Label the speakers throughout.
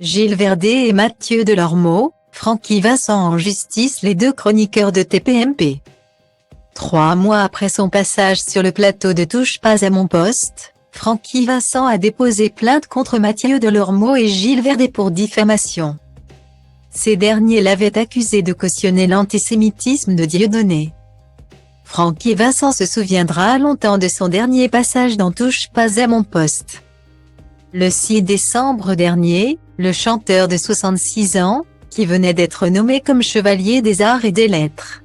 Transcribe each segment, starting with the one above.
Speaker 1: Gilles Verdet et Mathieu Delormeau, Francky Vincent en justice. Les deux chroniqueurs de TPMP. 3 mois après son passage sur le plateau de Touche pas à mon poste, Francky Vincent a déposé plainte contre Mathieu Delormeau et Gilles Verdet pour diffamation. Ces derniers l'avaient accusé de cautionner l'antisémitisme de Dieudonné. Francky Vincent se souviendra longtemps de son dernier passage dans Touche pas à mon poste. Le 6 décembre dernier, le chanteur de 66 ans, qui venait d'être nommé comme chevalier des arts et des lettres,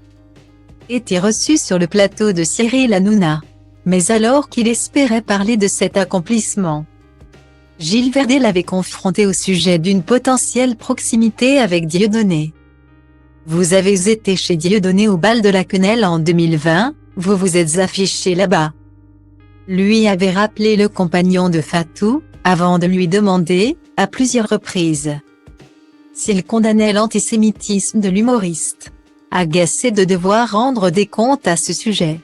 Speaker 1: était reçu sur le plateau de Cyril Hanouna. Mais alors qu'il espérait parler de cet accomplissement, Gilles Verdet l'avait confronté au sujet d'une potentielle proximité avec Dieudonné. « Vous avez été chez Dieudonné au bal de la Quenelle en 2020, vous vous êtes affiché là-bas », lui avait rappelé le compagnon de Fatou, avant de lui demander, à plusieurs reprises, s'il condamnait l'antisémitisme de l'humoriste. Agacé de devoir rendre des comptes à ce sujet,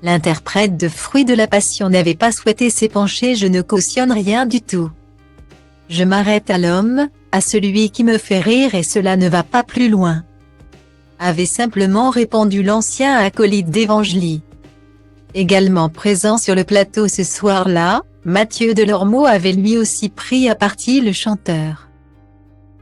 Speaker 1: l'interprète de Fruits de la Passion n'avait pas souhaité s'épancher. « Je ne cautionne rien du tout. Je m'arrête à l'homme, à celui qui me fait rire et cela ne va pas plus loin », avait simplement répondu l'ancien acolyte d'Evangélie. Également présent sur le plateau ce soir-là, Mathieu Delormeau avait lui aussi pris à partie le chanteur,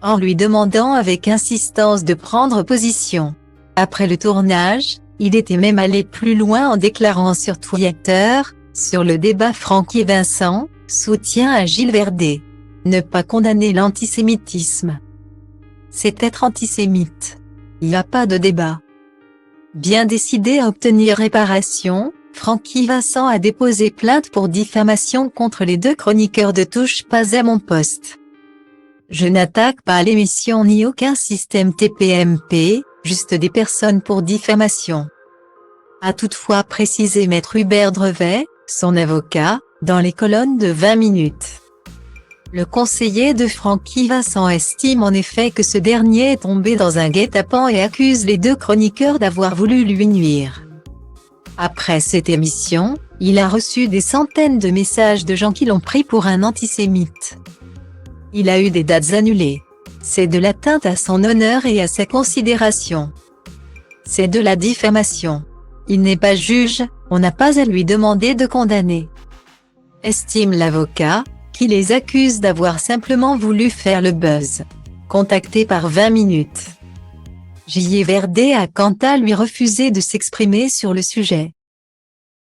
Speaker 1: en lui demandant avec insistance de prendre position. Après le tournage, il était même allé plus loin en déclarant sur Twitter, sur le débat Francky Vincent, soutien à Gilles Verdet. Ne pas condamner l'antisémitisme, c'est être antisémite. Il n'y a pas de débat. Bien décidé à obtenir réparation, Francky Vincent a déposé plainte pour diffamation contre les deux chroniqueurs de Touche pas à mon poste. « Je n'attaque pas l'émission ni aucun système TPMP, juste des personnes pour diffamation », a toutefois précisé Maître Hubert Drevet, son avocat, dans les colonnes de 20 minutes. Le conseiller de Francky Vincent estime en effet que ce dernier est tombé dans un guet-apens et accuse les deux chroniqueurs d'avoir voulu lui nuire. Après cette émission, il a reçu des centaines de messages de gens qui l'ont pris pour un antisémite. Il a eu des dates annulées. C'est de l'atteinte à son honneur et à sa considération. C'est de la diffamation. Il n'est pas juge, on n'a pas à lui demander de condamner, estime l'avocat, qui les accuse d'avoir simplement voulu faire le buzz. Contacté par 20 minutes, Gilles Verdet a quant à lui refusé de s'exprimer sur le sujet.